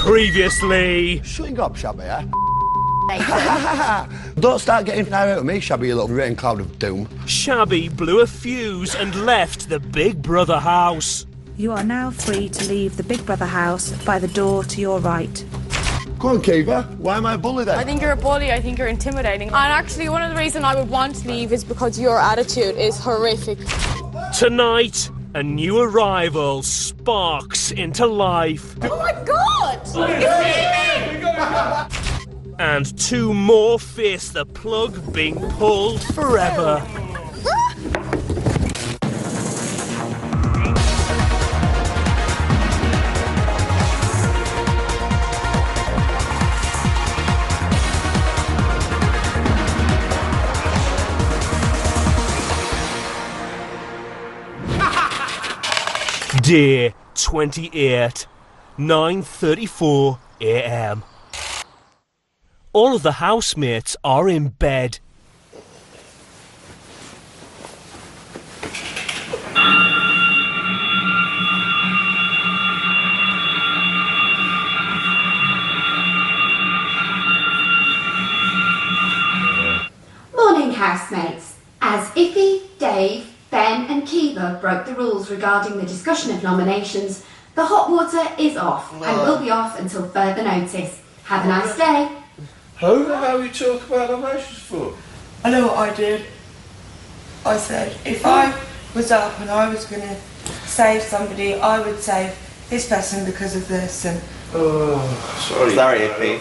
Previously... Shut your gob, Shabby, eh? Don't start getting out of me, Shabby, you little rain cloud of doom. Shabby blew a fuse and left the Big Brother house. You are now free to leave the Big Brother house by the door to your right. Go on, Kiva. Why am I a bully then? I think you're a bully. I think you're intimidating. And actually, one of the reasons I would want to leave is because your attitude is horrific. Tonight, a new arrival sparks into life. Oh my God! And two more face the plug being pulled forever. Day 28, 9:34 a.m. All of the housemates are in bed. Morning, housemates. As Iffy, Dave, Ben and Kiva broke the rules regarding the discussion of nominations, the hot water is off and will be off until further notice. Have a nice day. Who the hell are you talking about nominations for? I know what I did. I said, if I was up and I was going to save somebody, I would save this person because of this. And oh, sorry. Sorry, Ippy.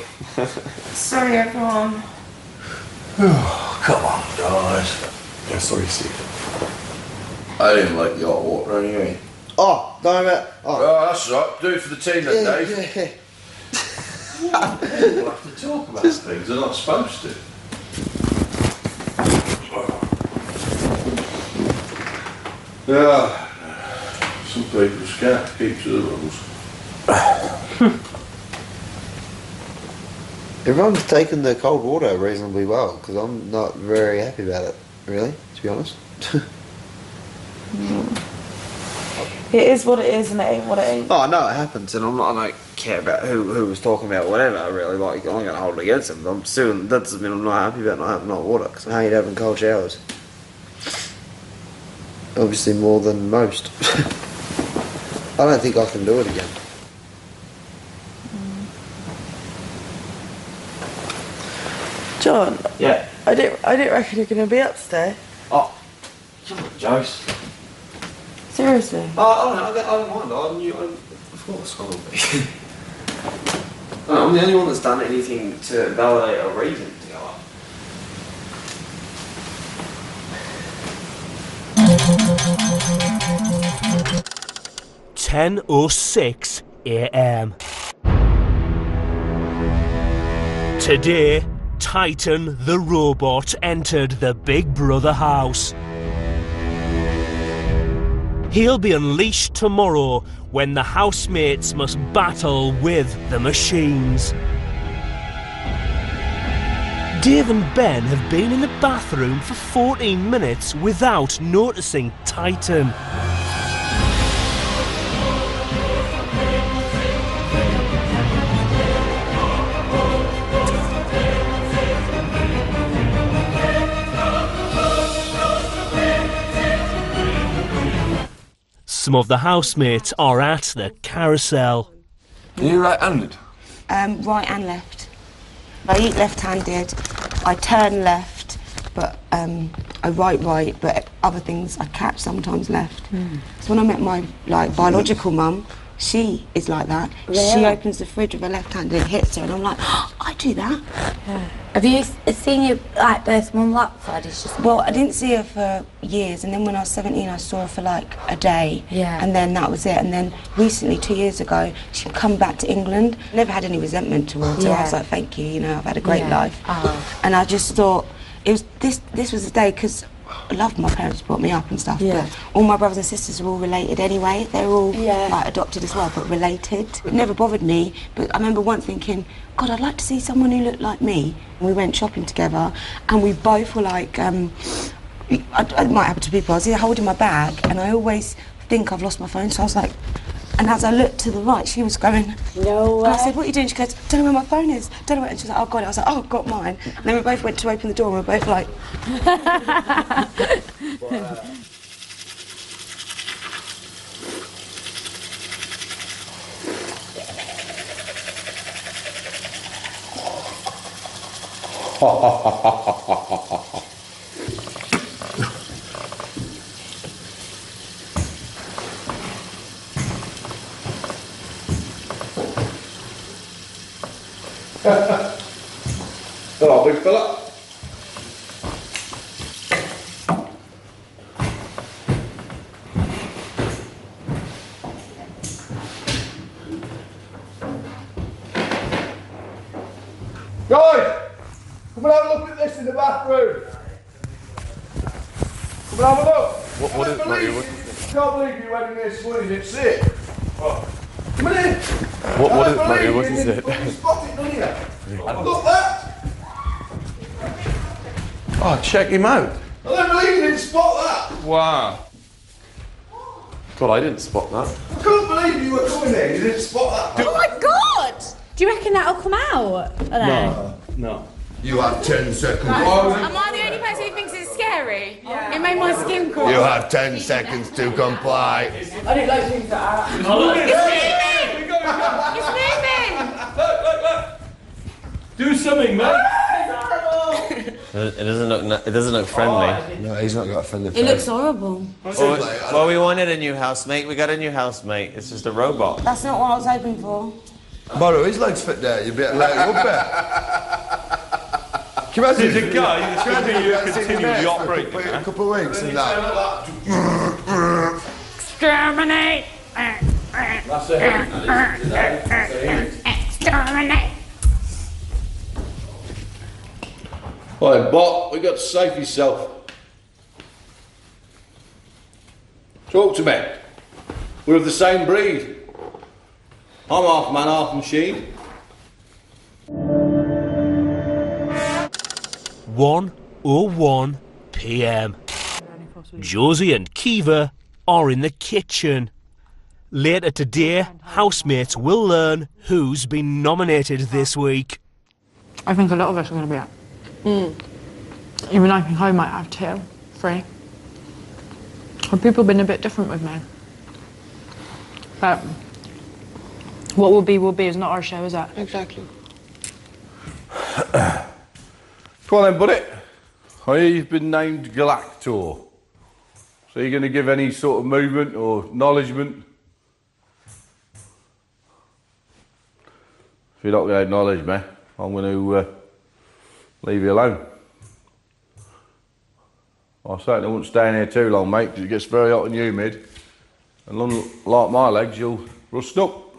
sorry, everyone. Oh, come on, guys. Yeah, sorry, Steve. I didn't like the hot water anyway. Oh, damn it. Oh, that's right. Do it for the team then, Dave. Yeah. We'll have to talk about things they're not supposed to. Yeah. Some people are scared to keep to the rules. Everyone's taken the cold water reasonably well, because I'm not very happy about it, really, to be honest. It is what it is and it ain't what it ain't. Oh, I know it happens, and I don't care about who was talking about whatever, really. Like, I'm not going to hold it against them. That doesn't mean I'm not happy about not having hot water, because I hate having cold showers. Obviously more than most. I don't think I can do it again. John. Yeah. I didn't reckon you're gonna be upstairs. Oh, come on, Joyce. Seriously. Oh, I don't mind. Of course I will be. I'm the only one that's done anything to validate a reason to go up. (10:06 a.m. Today, Titan the robot entered the Big Brother house. He'll be unleashed tomorrow when the housemates must battle with the machines. Dave and Ben have been in the bathroom for 14 minutes without noticing Titan. Some of the housemates are at the carousel. Are you right-handed? Right and left. I eat left-handed, I turn left, but I write right, but other things I catch sometimes left. So when I met my biological mum, she is like that. Yeah. She opens the fridge with her left hand and hits her, and I'm like, oh, I do that. Yeah. Have you seen your birth mum that side? It's just well, I didn't see her for years, and then when I was 17, I saw her for like a day, and then that was it. And then recently, 2 years ago, she'd come back to England. Never had any resentment towards her. I was like, thank you, you know, I've had a great life. And I just thought it was this was the day because I loved my parents brought me up and stuff, but all my brothers and sisters are all related anyway. They're all like adopted as well, but related. It never bothered me, but I remember once thinking, God, I'd like to see someone who looked like me. We went shopping together, and we both were like, it might happen to people, I was holding my bag, and I always think I've lost my phone, so I was like, And as I looked to the right, she was going, No way. and I said, what are you doing? She goes, don't know where my phone is. Don't know where. And she was like, oh, got it. I was like, oh, I've got mine. And then we both went to open the door and we were both like... Hello, big fella. Guys, come and have a look at this in the bathroom. Come and have a look. What is it? Can't believe you went in there swimming it sick. Come on in. What is it, Matthew? What is it? You spot it, don't you? Look that. Oh, check him out. I don't believe you didn't spot that. Wow. God, I didn't spot that. I can't believe you were coming there. You didn't spot that. Oh my God! Do you reckon that'll come out? No. You had 10 seconds. Am I the only person who thinks it's scary? Yeah. It made my skin crawl. You have 10 seconds to comply. I didn't like things like that. It's moving! Look. Do something, mate. It doesn't look friendly. No, he's not got a friendly face. It looks horrible. Well, we wanted a new housemate. We got a new housemate. It's just a robot. That's not what I was hoping for. Borrow his legs fit there, you'd be able to let it up there. Can you imagine? There's a guy that's going to continue the operating. For a couple of weeks and that. Exterminate! That's it. Exterminate! Right, Bot, we got to save yourself. Talk to me. We're of the same breed. I'm half man, half machine. 1:01 p.m. Josie and Kiva are in the kitchen. Later today, housemates will learn who's been nominated this week. I think a lot of us are going to be out. Even I think I might have 2, 3. Have people been a bit different with me? But what will be is not our show, is it? Exactly. Come on then, buddy. I hear you've been named Galactor. So you're going to give any sort of movement or acknowledgement? If you're not going to acknowledge me, I'm going to leave you alone. I certainly won't stay in here too long, mate, because it gets very hot and humid. And like my legs, you'll rust up.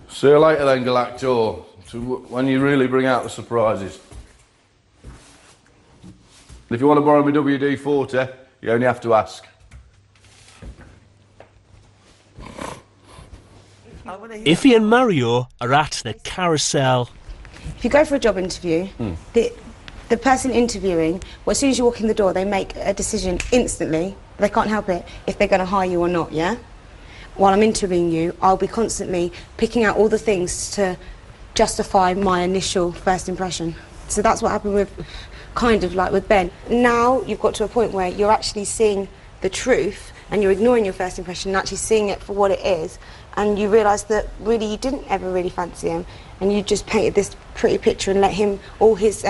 See you later then, Galactor. So when you really bring out the surprises. If you want to borrow my WD-40, you only have to ask. Iffy and Mario are at the carousel. If you go for a job interview, the person interviewing, well, as soon as you walk in the door, they make a decision instantly. They can't help it if they're going to hire you or not, yeah? While I'm interviewing you, I'll be constantly picking out all the things to justify my initial first impression. So that's what happened with, kind of like with Ben. Now you've got to a point where you're actually seeing the truth and you're ignoring your first impression and actually seeing it for what it is, and you realise that really you didn't ever really fancy him and you just painted this pretty picture and let him, all his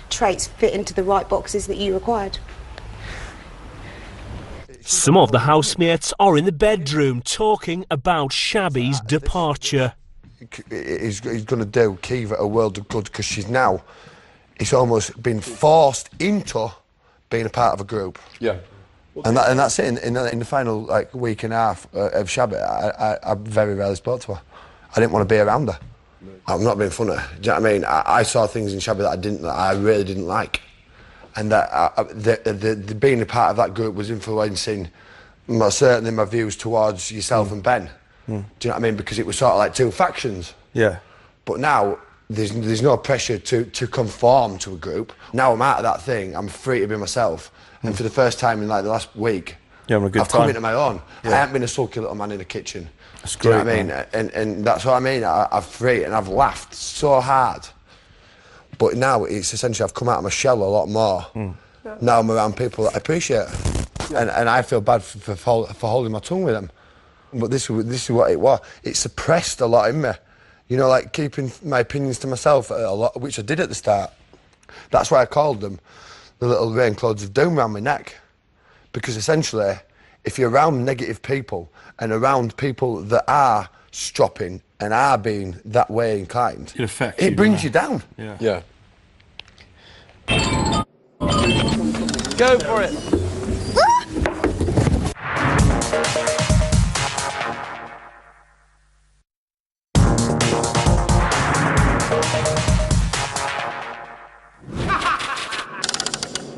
traits fit into the right boxes that you required. Some of the housemates are in the bedroom talking about Shabby's departure. He's going to do Kiva a world of good because it's almost been forced into being a part of a group. Yeah. And that's it. In the final week and a half of Shabby, I very rarely spoke to her. I didn't want to be around her. I'm not being funny. Do you know what I mean? I saw things in Shabby that I really didn't like, and that the being a part of that group was influencing certainly my views towards yourself and Ben. Do you know what I mean? Because it was sort of like 2 factions. Yeah. But now there's no pressure to conform to a group. Now I'm out of that thing. I'm free to be myself. And for the first time in the last week, You're having a good I've time. come into my own. Yeah. I haven't been a sulky little man in the kitchen. That's Do you know great, what I mean? And that's what I mean. I've free and I've laughed so hard. But now it's essentially I've come out of my shell a lot more. Now I'm around people that I appreciate. And I feel bad for holding my tongue with them. But this is what it was. It suppressed a lot in me. You know, like keeping my opinions to myself a lot, which I did at the start. That's why I called them the little rainclouds of doom around my neck. Because essentially, if you're around negative people and around people that are stropping and are being that way inclined, It affects you, brings you down. Yeah. Go for it.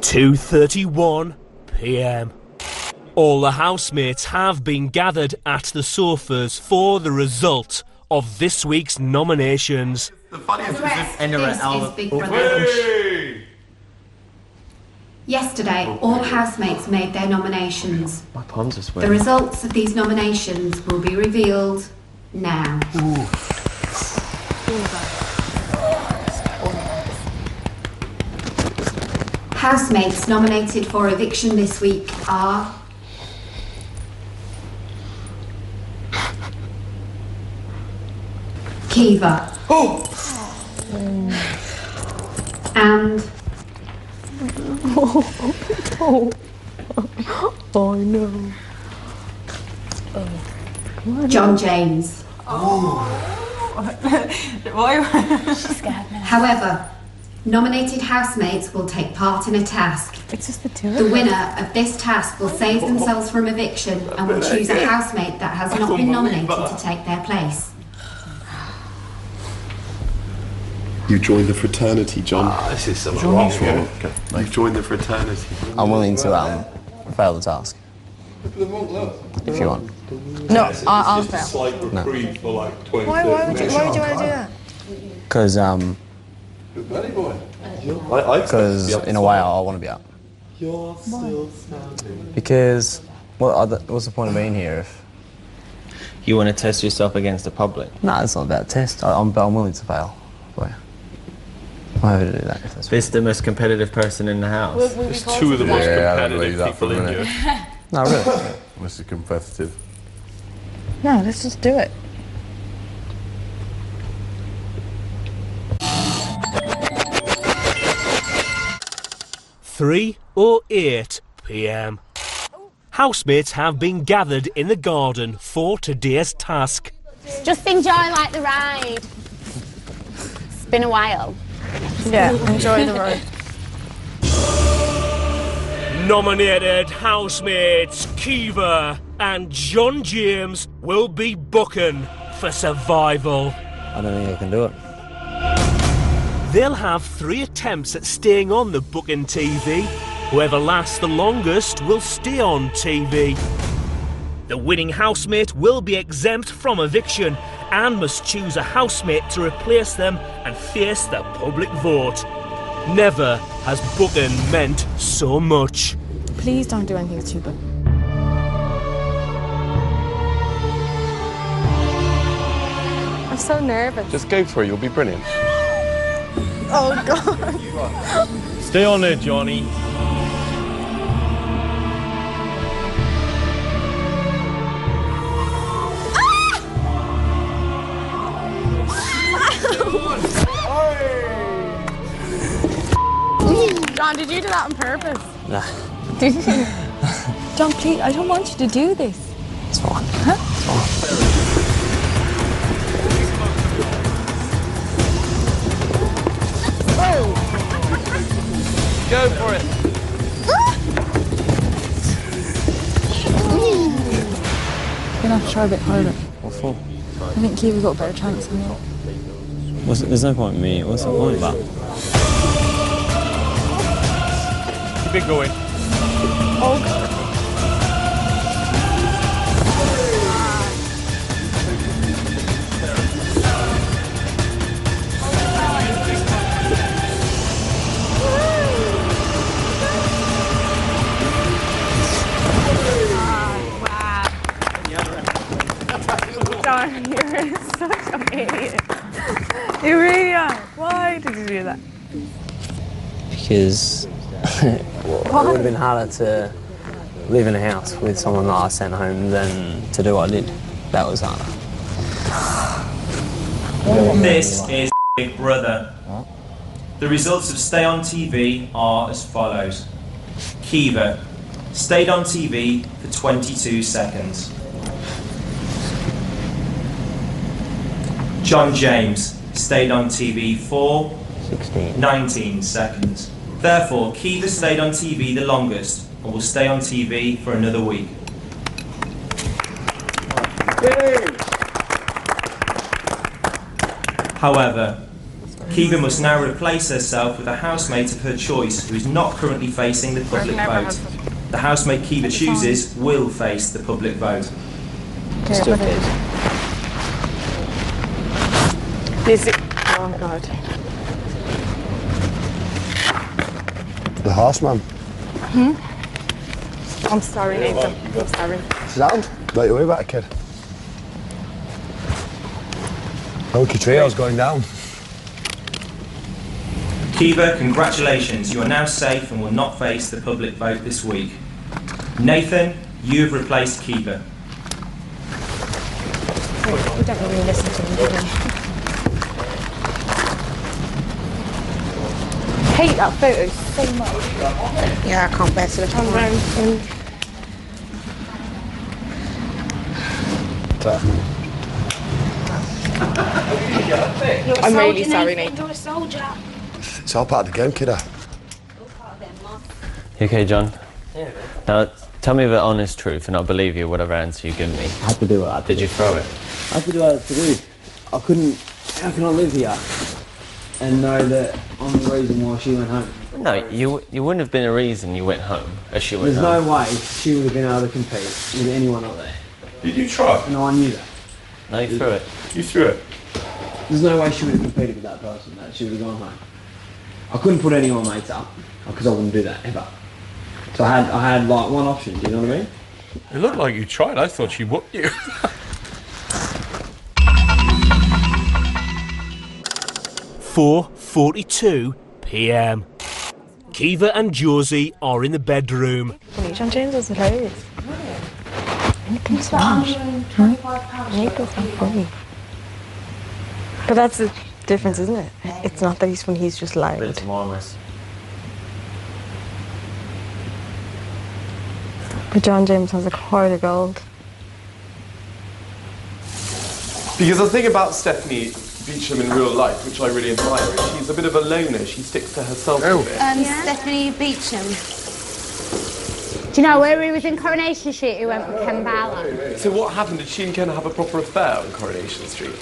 (2:31 p.m). All the housemates have been gathered at the sofas for the result of this week's nominations. The funniest is Big Brother. Yesterday, all housemates made their nominations. My palms are The sweating. results of these nominations will be revealed now. Housemates nominated for eviction this week are Kiva. And Oh no. John James. However, nominated housemates will take part in a task. It's just the two. The winner of this task will save themselves from eviction and will choose a housemate that has not been nominated to take their place. You joined the fraternity, John. This is something wrong here. You've joined the fraternity. I'm willing to fail the task. If you want. No, I'll fail. Slight reprieve for like 20 Why would you want to do that? Because Because in a way I want to be out. You're still standing. Because what's the point of being here if you want to test yourself against the public? No, it's not about a test. I'm willing to fail. I'm happy to do that. If that's This the most competitive person in the house. There's two of the most competitive people in here. No, really. Mr. Competitive. No, let's just do it. (3:08 p.m). Housemates have been gathered in the garden for today's task. Just enjoy like the ride. It's been a while. Yeah, enjoy the ride. Nominated housemates Kiva and John James will be booking for survival. I don't think I can do it. They'll have 3 attempts at staying on the booking TV. Whoever lasts the longest will stay on TV. The winning housemate will be exempt from eviction and must choose a housemate to replace them and face the public vote. Never has booking meant so much. Please don't do anything stupid. I'm so nervous. Just go for it, you'll be brilliant. Oh God. Stay on there, Johnny. John, did you do that on purpose? Nah. Did you? John, please, I don't want you to do this. It's fine. Huh? It's fine. Go for it. You're gonna have to try a bit harder. What for? I think Kiva's got a better chance than you. There's no point in me. What's the point about? Keep it going. Oh God. You're such an idiot. You really are. Why did you do that? Because it would have been harder to live in a house with someone that I sent home than to do what I did. That was harder. This is Big Brother. The results of Stay on TV are as follows. Kiva stayed on TV for 22 seconds. John James stayed on TV for 19 seconds. Therefore, Kiva stayed on TV the longest and will stay on TV for another week. However, Kiva must now replace herself with a housemate of her choice who is not currently facing the public vote. The housemate Kiva chooses will face the public vote. Still good. This is... Oh, God. The horseman. I'm sorry, Nathan. I'm sorry. Sound? Don't you worry about it, kid. Loki Trio's going down. Kiva, congratulations. You are now safe and will not face the public vote this week. Nathan, you have replaced Kiva. We don't really listen to him, do we? I hate that photo so much. Yeah, I can't bear to look at it. I'm really sorry, Nathan. You're a soldier. It's all part of the game, kiddo. You okay, John? Yeah. Now, tell me the honest truth, and I'll believe you whatever answer you give me. I had to do what I had to Did do. you throw it? I had to do what I had to do. I couldn't... How can I live here and know that I'm the reason why she went home? No, you wouldn't have been a reason you went home as she went There's home. no way she would have been able to compete with anyone up there. Did you try? No, I knew that. No, you threw it. You threw it? There's no way she would have competed with that person, that she would have gone home. I couldn't put any of my mates up, because I wouldn't do that, ever. So I had like one option, do you know what I mean? It looked like you tried. I thought she whooped you. 4:42 p.m. Kiva and Josie are in the bedroom. John James was hilarious. Nathan's not. Nathan's not funny. But that's the difference, isn't it? It's not that he's funny, he's just loud. But it's marvelous. But John James has a heart of gold. Because the thing about Stephanie Beacham in real life, which I really admire, is she's a bit of a loner. She sticks to herself a bit. Stephanie Beacham. Do you know where he was in Coronation Street? He went with Ken Barlow. So what happened? Did she and Ken have a proper affair on Coronation Street?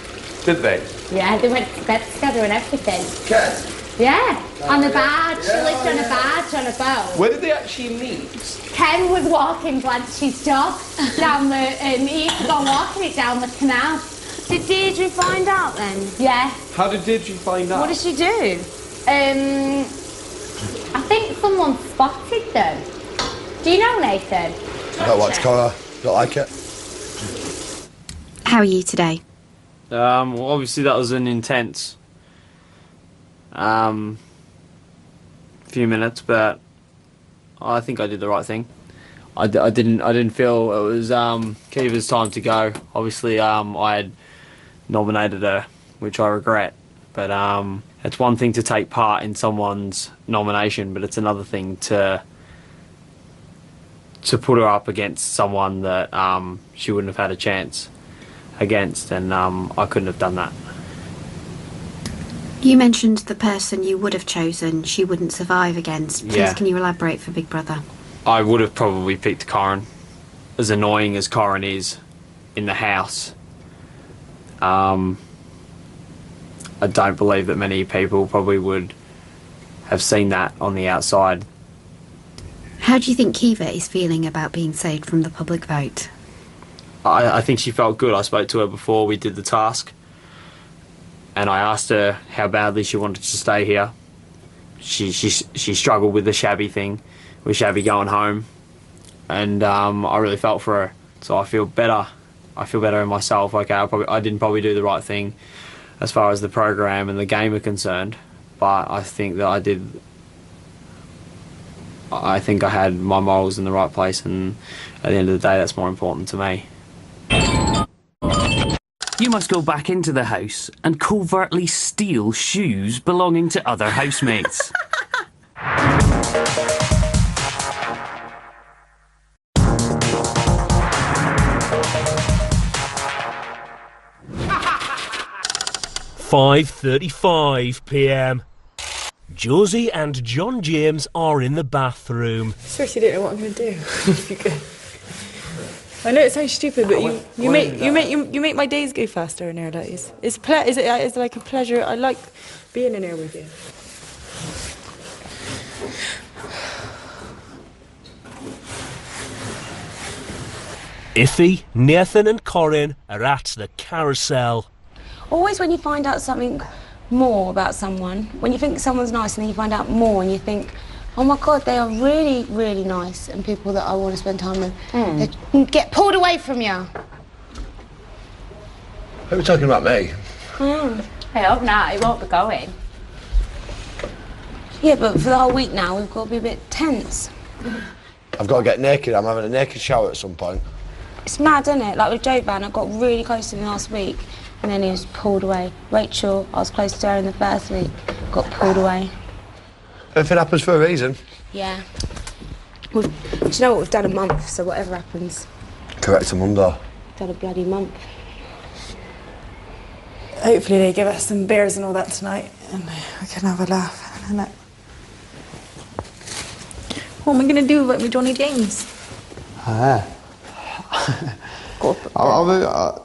Did they? Yeah, they went to bed together and everything. Ken? Yeah, on a barge. She lived on a barge on a boat. Where did they actually meet? Ken was walking Blanche's dog down the, and he used to go walking it down the canal. Did Deirdre find out then? Yeah. How did Deirdre find out? What did she do? I think someone spotted them. Do you know, Nathan? I don't watch Cora. Don't like it. How are you today? Well, obviously that was an intense few minutes, but I think I did the right thing. I didn't feel it was Kiva's time to go. Obviously, I had nominated her, which I regret. But it's one thing to take part in someone's nomination, but it's another thing to put her up against someone that she wouldn't have had a chance against, and I couldn't have done that. You mentioned the person you would have chosen she wouldn't survive against. Please, Yeah. can you elaborate for Big Brother? I would have probably picked Corin. As annoying as Corin is in the house, I don't believe that many people probably would have seen that on the outside. How do you think Kiva is feeling about being saved from the public vote? I think she felt good. I spoke to her before we did the task, and I asked her how badly she wanted to stay here. She struggled with the Shabby thing, with Shabby going home, and I really felt for her. So I feel better I feel better in myself. Okay, I didn't probably do the right thing as far as the program and the game are concerned, but I think that I did. I think I had my morals in the right place, and at the end of the day, that's more important to me. You must go back into the house and covertly steal shoes belonging to other housemates. "5:35 p.m. Josie and John James are in the bathroom. Seriously, don't know what I'm going to do. If you could. I know it sounds stupid, but you make my days go faster in here. Like it's like a pleasure. I like being in here with you. Iffy, Nathan and Corin are at the carousel. Always when you find out something more about someone, when you think someone's nice and then you find out more and you think, oh my God, they are really, really nice and people that I want to spend time with, they get pulled away from you. Who are we talking about, me? I hope not, he won't be going. Yeah, but for the whole week now, we've got to be a bit tense. I've got to get naked. I'm having a naked shower at some point. It's mad, isn't it? Like with Joe Van, I got really close to him last week and then he was pulled away. Rachel, I was close to her in the first week, got pulled away. Everything happens for a reason. Yeah. Do you know what? We've done a month, so whatever happens. Correct, a month though. Done a bloody month. Hopefully they give us some beers and all that tonight and we can have a laugh. What am I going to do about my Johnny James?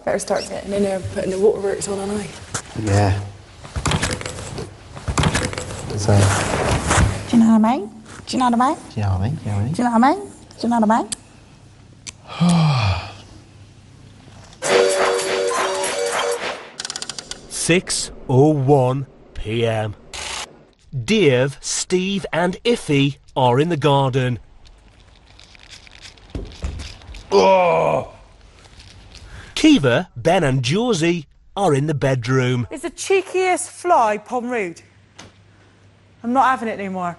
Better start getting in there and putting the waterworks on, aren't I? Yeah. So. Do you know what I mean? Do you know what I mean? Do you know what I mean? Do you know what I mean? Do you know what I mean? 6:01 p.m. Dave, Steve and Iffy are in the garden. Oh! Kiva, Ben and Josie are in the bedroom. It's the cheekiest fly, Pomrood. I'm not having it anymore.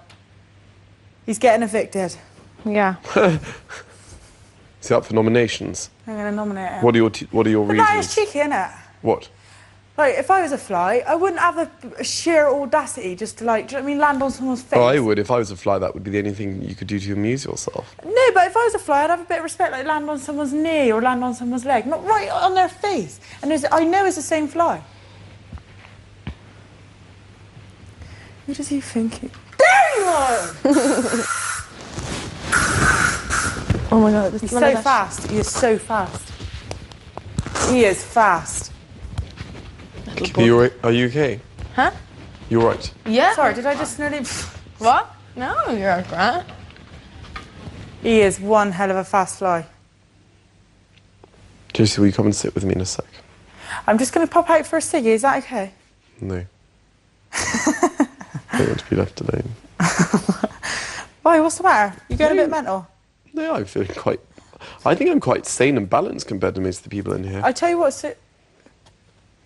He's getting evicted. Yeah. Is he up for nominations? I'm going to nominate him. What are your But reasons? that is cheeky, isn't it? What? Like, if I was a fly, I wouldn't have a sheer audacity just to, like, do you know what I mean, land on someone's face. Oh, I would. If I was a fly, that would be the only thing you could do to amuse yourself. No, but if I was a fly, I'd have a bit of respect, like land on someone's knee or land on someone's leg, not right on their face. And I know it's the same fly. Who does he think he... There you are! Oh my God, he's so fast. He is so fast. He is fast. Are you okay? Huh? You're right. Yeah. Sorry, did I just nearly... What? No, you're alright. He is one hell of a fast fly. Josie, will you come and sit with me in a sec? I'm just going to pop out for a ciggy, is that okay? No. I don't want to be left alone. Why, what's the matter? You going a bit mental? No, I'm feeling quite... I think I'm quite sane and balanced compared to most of the people in here. I tell you what, see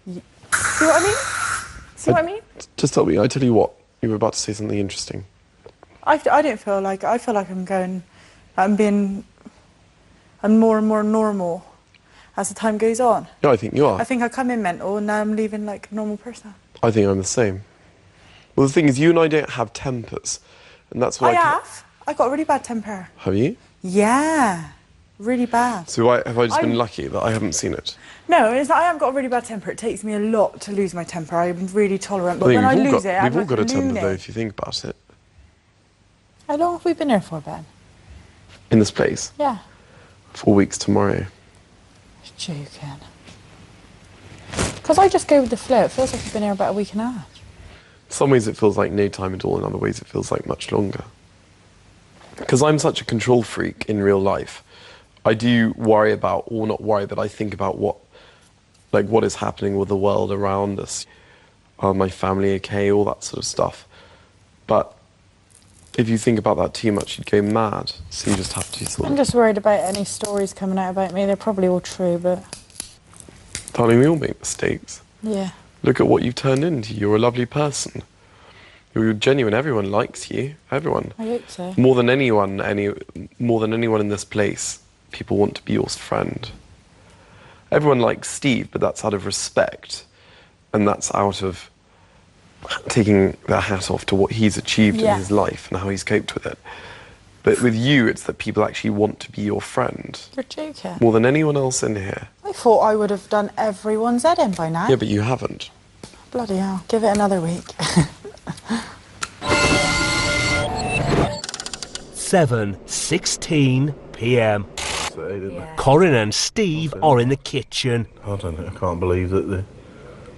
what I mean? See what I mean? Just tell me, I tell you what, you were about to say something interesting. I don't feel like... I feel like I'm more and more normal as the time goes on. Yeah, I think you are. I think I come in mental and now I'm leaving like a normal person. I think I'm the same. Well, the thing is, you and I don't have tempers, and that's what I have. I got a really bad temper. Have you? Yeah, really bad. So have I just been lucky that I haven't seen it? No, it's not, I haven't got a really bad temper. It takes me a lot to lose my temper. I'm really tolerant, but when I lose it, I'm we've all got a temper, loony. though, if you think about it. How long have we been here for, Ben? In this place? Yeah. 4 weeks tomorrow. You're joking. Because I just go with the flow. It feels like I've been here about a week and a half. In some ways it feels like no time at all, in other ways it feels like much longer. Because I'm such a control freak in real life, I do worry about, or not worry, but I think about what is happening with the world around us. Are my family okay, all that sort of stuff. But if you think about that too much, you'd go mad. So you just have to sort of... I'm just worried about any stories coming out about me. They're probably all true, but... Darling, we all make mistakes. Yeah. Look at what you've turned into. You're a lovely person. You're genuine. Everyone likes you. Everyone. I hope so. More than anyone in this place, people want to be your friend. Everyone likes Steve, but that's out of respect. And that's out of taking their hat off to what he's achieved in his life and how he's coped with it. But with you, it's that people actually want to be your friend. You're joking. More than anyone else in here. I thought I would have done everyone's head in by now. Yeah, but you haven't. Bloody hell. Give it another week. 7:16 p.m. Corin and Steve are in the kitchen. I don't know, I can't believe that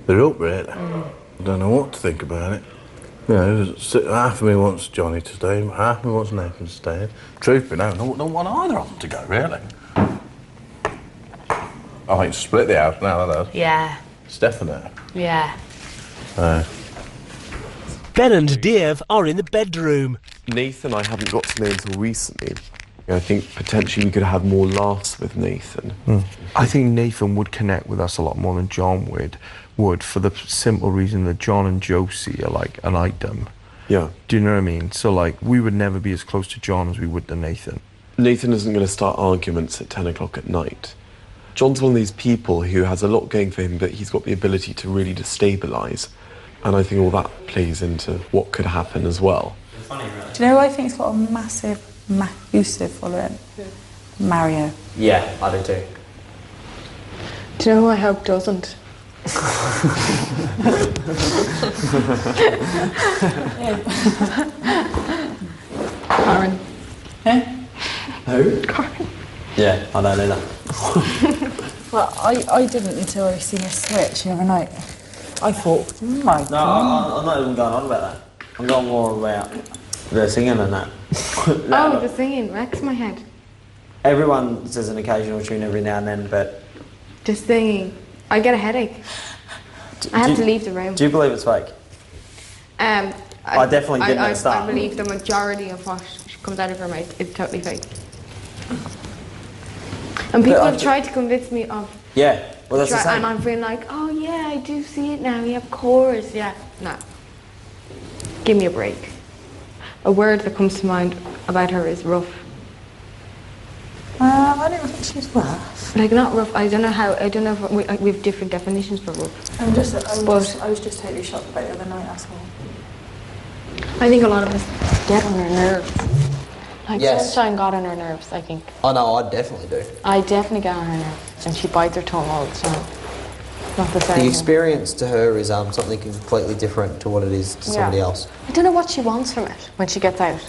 they're up, really. I don't know what to think about it. You know, half of me wants Johnny to stay, half of me wants Nathan to stay. Truth be known, I don't want either of them to go, really. I think split the house now, that does. Yeah. It's definite. Yeah. Ben and Dave are in the bedroom. Nathan I haven't got to know until recently. I think potentially we could have more laughs with Nathan. I think Nathan would connect with us a lot more than John would for the simple reason that John and Josie are like an item. Yeah. Do you know what I mean? So like we would never be as close to John as we would to Nathan. Nathan isn't going to start arguments at 10 o'clock at night. John's one of these people who has a lot going for him, but he's got the ability to really destabilise. And I think all that plays into what could happen as well. Do you know who I think's got a massive following? Mario. Yeah, I do too. Do you know who I hope doesn't? Karen. Who? Karen. Yeah, I don't either. Well, I didn't until I seen her switch the other night. I thought, oh my No, God. I'm not even going on about that. I'm going more about the singing and that. Oh, the singing wrecks my head. Everyone says an occasional tune every now and then, but... Just singing. I get a headache. I have to leave the room. Do you believe it's fake? I definitely didn't at the start. I believe the majority of what comes out of her mouth is totally fake. And people have tried to convince me of... Yeah, well that's the same. And I've been like, oh yeah, I do see it now, we have chorus, yeah. No. Give me a break. A word that comes to mind about her is rough. I don't think she's rough. Like not rough, I don't know if we have different definitions for rough. I was just totally shocked by it the other night, that's all. I think a lot of us get on her nerves. Like Yes. Sunshine got on her nerves, I think. Oh no, I definitely do. I definitely get on her nerves. And she bites her tongue all the time. Not the same. The experience to her is something completely different to what it is to somebody else. I don't know what she wants from it when she gets out.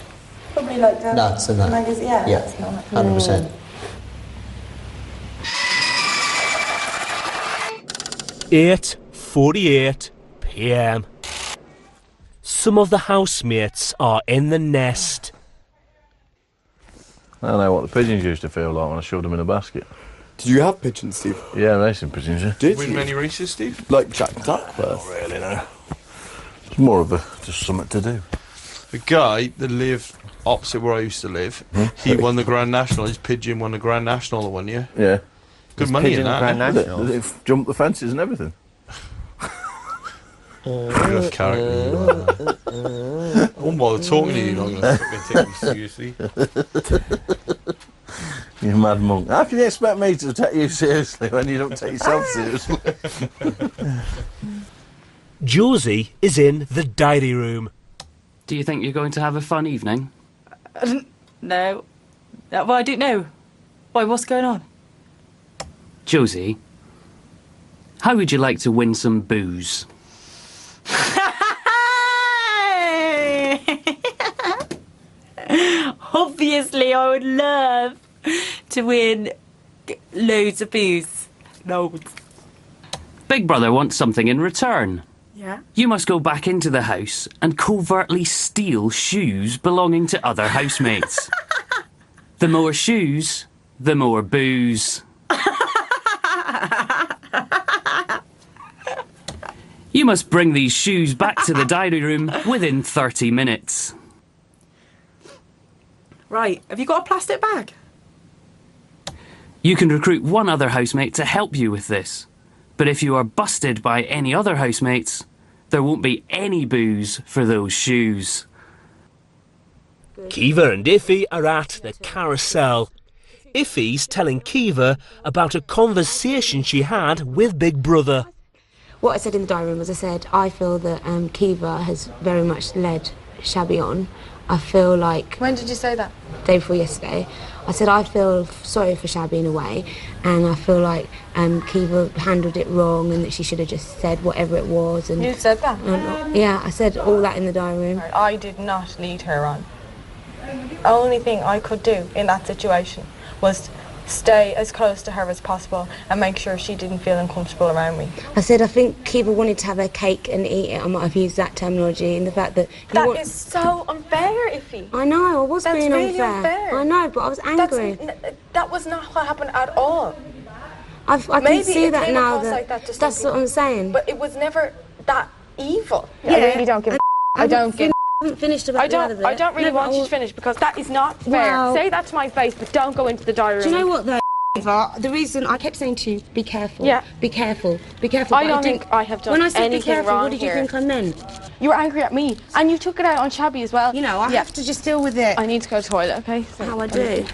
Probably like the Nuts and that. magazine. Yeah, that's not it. 100%. 8:48 p.m. Some of the housemates are in the nest. I don't know what the pigeons used to feel like when I shoved them in a basket. Did you have pigeons, Steve? Yeah, racing pigeons, yeah. Did Win you? many races, Steve? Like Jack Duckworth? Not really, no. It's more of just something to do. The guy that lived opposite where I used to live, he won the Grand National. His pigeon won the Grand National the one year. Yeah. Good money in that. They jumped the fences and everything. Good character. I won't bother talking to you long enough to take you seriously. You mad monk. How can you expect me to take you seriously when you don't take yourself seriously? Josie is in the diary room. Do you think you're going to have a fun evening? No. Well, I don't know. Why, what's going on? Josie, how would you like to win some booze? Obviously, I would love to win loads of booze. Loads. Big Brother wants something in return. Yeah? You must go back into the house and covertly steal shoes belonging to other housemates. The more shoes, the more booze. You must bring these shoes back to the diary room within 30 minutes. Right, have you got a plastic bag? You can recruit one other housemate to help you with this. But if you are busted by any other housemates, there won't be any booze for those shoes. Kiva and Iffy are at the carousel. Iffy's telling Kiva about a conversation she had with Big Brother. What I said in the diary room was I said, I feel that Kiva has very much led Shabby on. I feel like... When did you say that? Day before yesterday. I said I feel sorry for Shabby in a way, and I feel like Kiva handled it wrong and that she should have just said whatever it was. And You said that? Yeah, I said all that in the diary room. I did not lead her on. The only thing I could do in that situation was stay as close to her as possible and make sure she didn't feel uncomfortable around me. I said I think Kiva wanted to have her cake and eat it. I might have used that terminology, and the fact that... That is so unfair, Iffy. I know, I was being really unfair. I know, but I was angry. That was not what happened at all. I can see that now. That's what I'm saying. But it was never that evil. Yeah. I really don't give a... I don't give haven't finished about the other bit. I don't really want you to finish because that is not fair. Well, say that to my face, but don't go into the diary room. Do you know what though, Eva? The reason I kept saying to you, be careful. Yeah. Be careful. Be careful. I don't think I have done when I said anything be careful, wrong what did you here. think I meant? You were angry at me, and you took it out on Shabby as well. You know, I have to just deal with it. I need to go to the toilet, okay? So, how I do.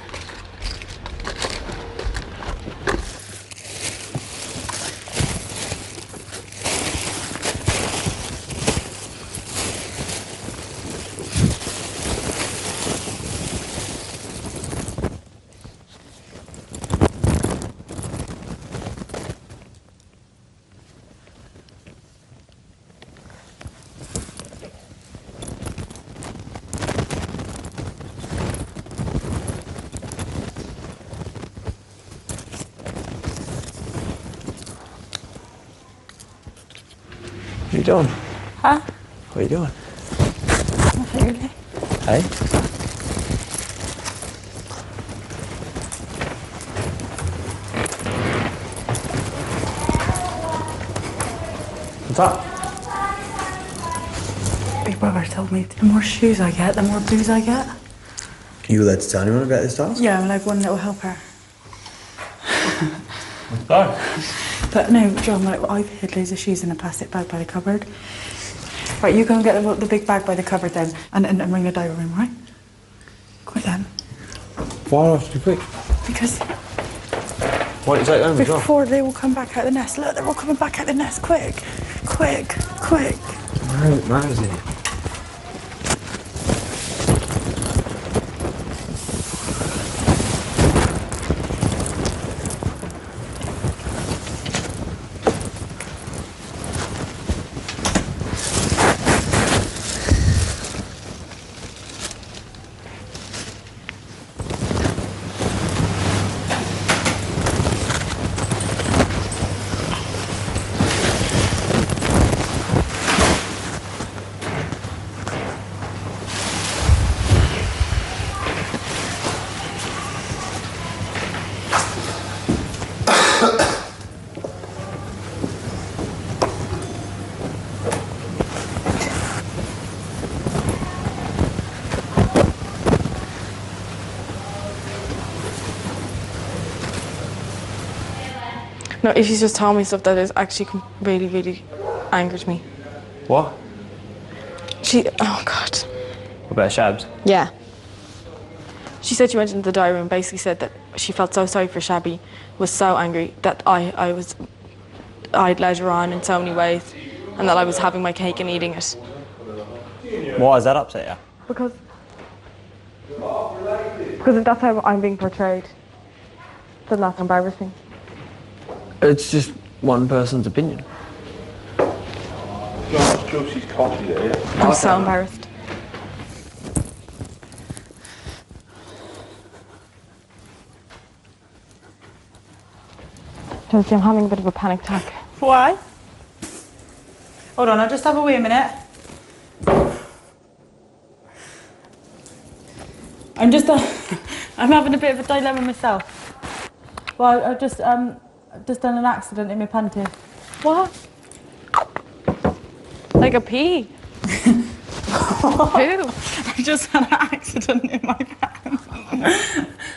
What are you doing? Huh? What are you doing? Nothing really. Hey? What's up? Big Brother told me the more shoes I get, the more booze I get. You allowed to tell anyone about this task? Yeah, I'm like one little helper. Let's go. But no, John, like, I've hid loads of shoes in a plastic bag by the cupboard. Right, you go and get the big bag by the cupboard then, and ring the diary room, right? Quick then. Why not so quick? Because Why don't you take them as well? before they will come back out the nest. Look, they're all coming back out the nest. Quick, quick, quick. Where is it? No, if she's just telling me stuff that is actually really, really angered me. What? Oh God. What about Shabs? Yeah. She said she went into the diary room and basically said that she felt so sorry for Shabby, was so angry that I'd led her on in so many ways, and that I was having my cake and eating it. Why is that upset you? Because if that's how I'm being portrayed, then that's embarrassing. It's just one person's opinion. Josie's coffee there, yeah. I'm so embarrassed. Josie, I'm having a bit of a panic attack. Why? Hold on, I'll just have a wee minute. I'm having a bit of a dilemma myself. Well, I've just done an accident in my panty. What? Like a pee? Who? I just had an accident in my pants.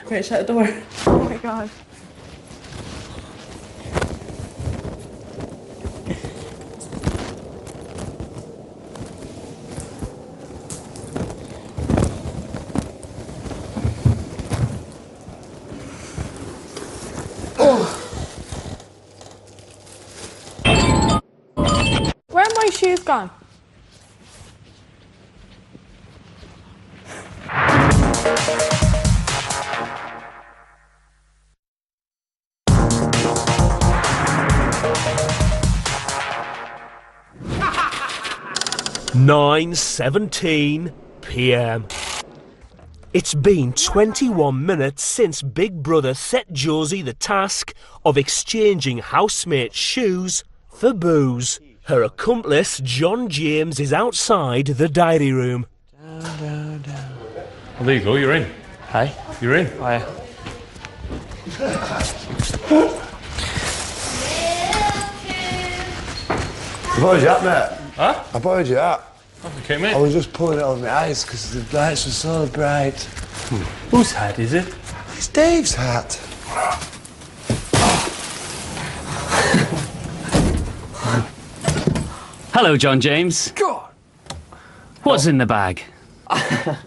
Wait, shut the door. Oh my God. shoes gone? (9:17 p.m). It's been 21 minutes since Big Brother set Josie the task of exchanging housemates' shoes for booze. Her accomplice, John James, is outside the diary room. Well, there you go, you're in. Hey? You're in. Oh, yeah. I borrowed your hat, mate. Huh? I borrowed your hat. Okay, mate. I was just pulling it over my eyes because the lights were so bright. Whose hat is it? It's Dave's hat. Hello, John James. God. What's in the bag? I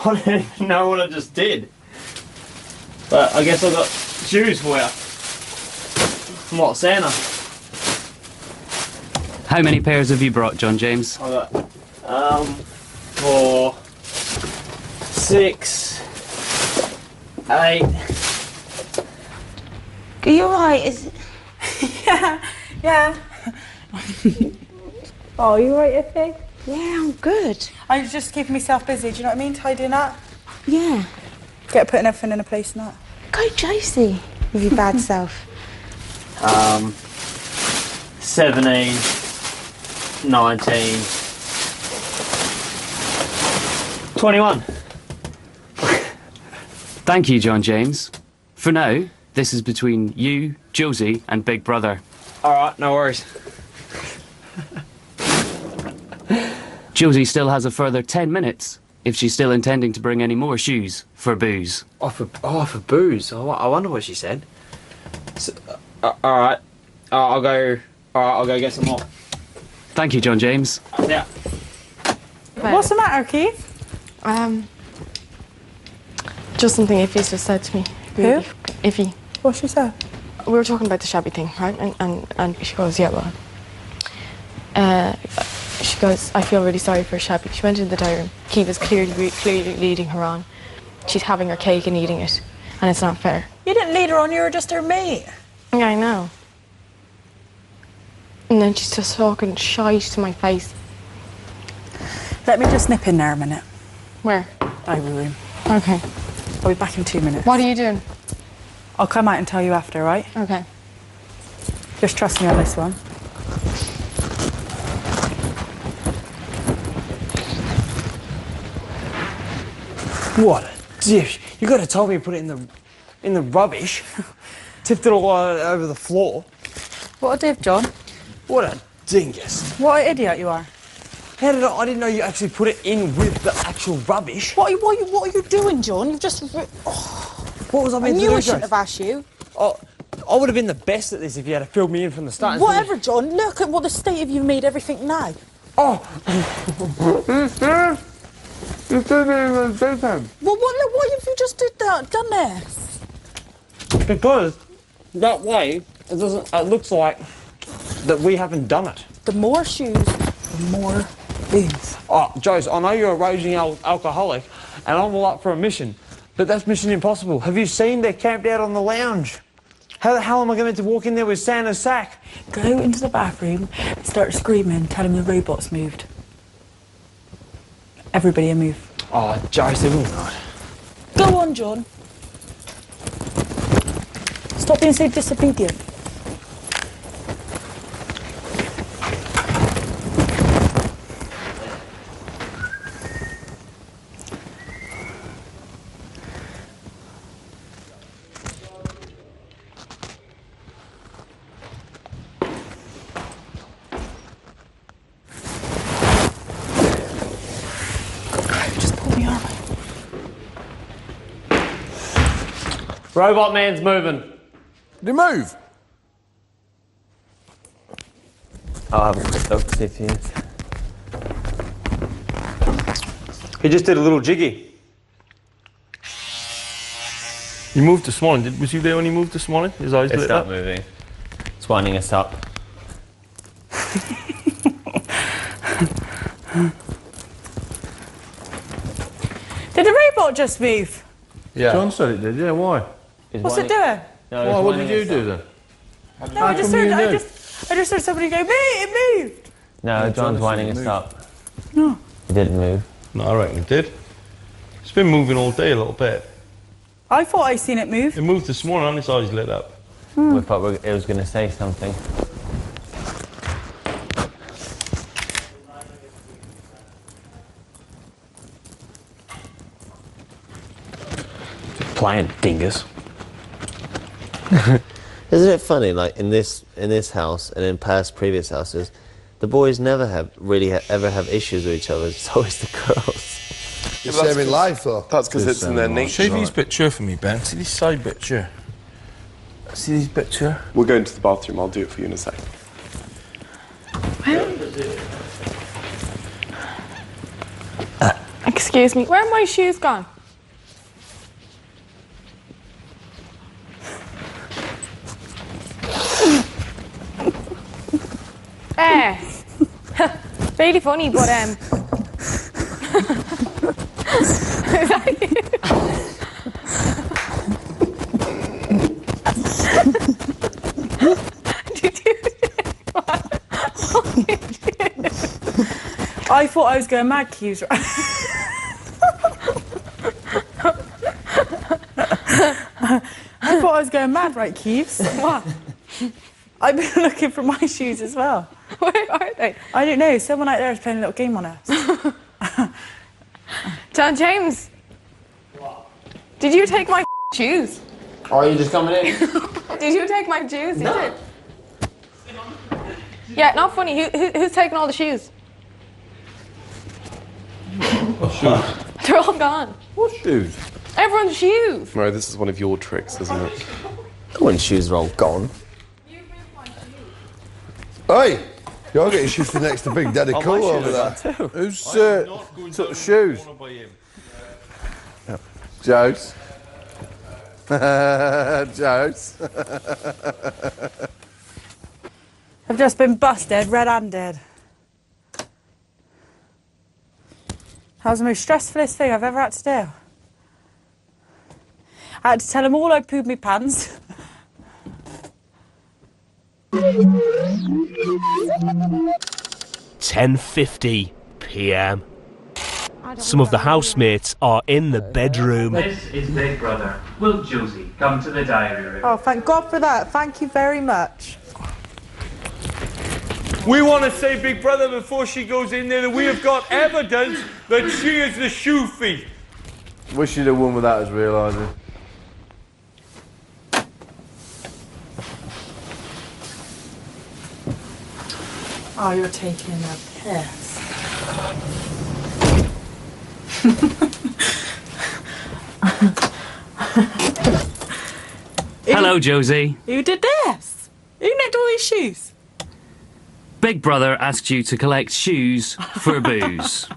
don't even know what I just did. But I guess I got shoes for you. From what, Santa? How many pairs have you brought, John James? I got 4, 6, 8. Are you alright? Is it? Yeah. Oh, you alright, Effie? Yeah, I'm good. I was just keeping myself busy, do you know what I mean? Tidying up. Yeah. Putting everything in a place and that. Go Josie with your bad self. 17, 19, 21. Thank you, John James. For now, this is between you, Josie, and Big Brother. Alright, no worries. Josie still has a further 10 minutes if she's still intending to bring any more shoes for booze. For booze? I wonder what she said. So, alright. I'll go get some more. Thank you, John James. Yeah. What's the matter, Keith? Just something Iffy's just said to me. Who? Iffy. What she said? We were talking about the shabby thing, right? And she goes, yeah, well. She goes, I feel really sorry for Shabby. She went into the diary room. Kiva's clearly leading her on. She's having her cake and eating it, and it's not fair. You didn't lead her on, you were just her mate. Yeah, I know. And then she's just talking shite to my face. Let me just nip in there a minute. Where? Diary room. Okay. I'll be back in 2 minutes. What are you doing? I'll come out and tell you after, right? Okay. Just trust me on this one. What a dish. You could have told me to put it in the rubbish. Tipped it all over the floor. What a div, John. What a dingus. What an idiot you are. How did I didn't know you actually put it in with the actual rubbish. What are you doing, John? You've just... What was I meant to do, I knew I Grace? shouldn't have asked you. Oh, I would have been the best at this if you had filled me in from the start. Whatever, John. Look at what the state of you made everything now. Oh! You didn't even say that. Well, what have you just done this? Because that way, it looks like that we haven't done it. The more shoes, the more booze. Oh, Joyce, I know you're a raging alcoholic, and I'm all up for a mission, but that's mission impossible. Have you seen they're camped out on the lounge? How the hell am I going to walk in there with Santa's sack? Go into the bathroom and start screaming, tell him the robots moved. Everybody move. Oh, Joyce, they will not. Go on, John. Stop being so disobedient. Robot man's moving. Did he move? I'll have a quick look, see if he is. He just did a little jiggy. You moved this morning. Was you there when he moved this morning? His eyes It's lit not up? moving. It's winding us up. Did the robot just move? Yeah. John said it did, yeah, why? What's it doing? No, why, what did you do then? No, I just heard somebody go, mate, it moved. No, John's winding us up. No. It didn't move. No, I reckon it did. It's been moving all day a little bit. I thought I seen it move. It moved this morning and its eyes lit up. We thought it was going to say something. Playing dingus. Isn't it funny, like in this house and in previous houses, the boys never ever have issues with each other. It's always the girls. You're saving life, though. That's because it's in their nature. See these picture for me, Ben. See this side picture. See this picture. We're going to the bathroom. I'll do it for you in a sec. Excuse me, where are my shoes gone? Really funny, but is that you? Did you? I thought I was going mad, Keys. I thought I was going mad, right, Keeves? What? I've been looking for my shoes as well. Where are they? I don't know. Someone out there is playing a little game on us. John James. Did you take my shoes? Or are you just coming in? Did you take my shoes? No. You did. Yeah, not funny. Who's taking all the shoes? What shoes? They're all gone. What shoes? Everyone's shoes. Right, this is one of your tricks, isn't it? No one's shoes are all gone. Oi! You're getting shifted next to Big Daddy Cool over there. Who's took the shoes? Joe's. Joe's. I've just been busted, red-handed. That was the most stressfulest thing I've ever had to do. I had to tell them all I pooed my pants. 10:50 p.m. Some of the housemates are in the bedroom. This is Big Brother. Will Josie come to the diary room? Oh, thank God for that. Thank you very much. We want to say, Big Brother, before she goes in there, that we have got evidence that she is the shoe thief. Wish you'd have won without us realising. Oh, you're taking a piss. Hello, Josie. Who did this? Who nicked all these shoes? Big Brother asked you to collect shoes for booze.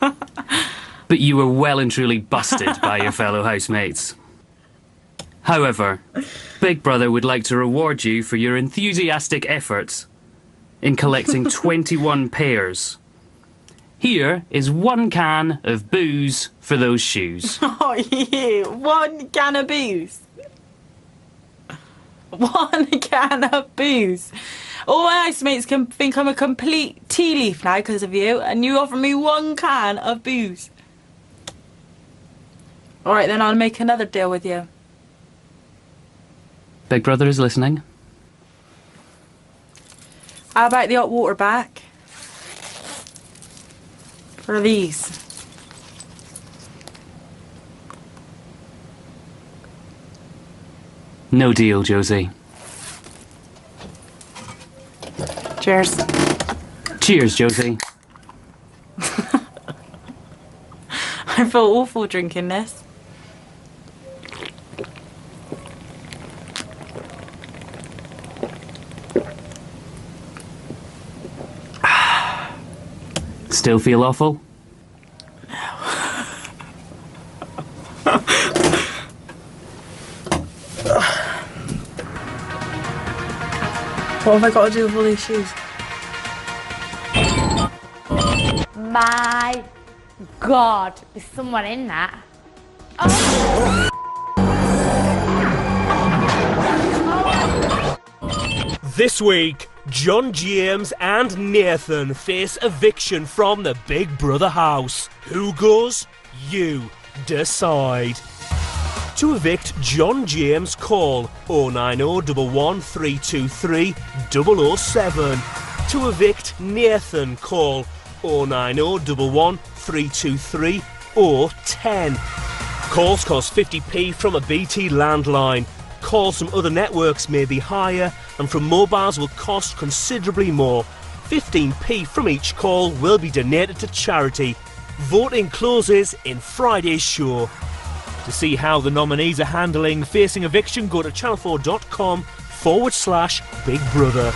But you were well and truly busted by your fellow housemates. However, Big Brother would like to reward you for your enthusiastic efforts in collecting 21 pairs. Here is 1 can of booze for those shoes. Oh, yeah. 1 can of booze. 1 can of booze. All my housemates can think I'm a complete tea leaf now because of you, and you offer me 1 can of booze. All right, then I'll make another deal with you. Big Brother is listening. How about the hot water back? For these. No deal, Josie. Cheers. Cheers, Josie. I feel awful drinking this. Still feel awful? What have I got to do with all these shoes? my God, there's someone in that. This week, John James and Nathan face eviction from the Big Brother house. Who goes? You decide. To evict John James, call 09011 323 007. To evict Nathan, call 09011 323 010. Calls cost 50p from a BT landline. Calls from other networks may be higher, and from mobiles will cost considerably more. 15p from each call will be donated to charity. Voting closes in Friday's show. To see how the nominees are handling facing eviction, go to channel4.com/Big Brother.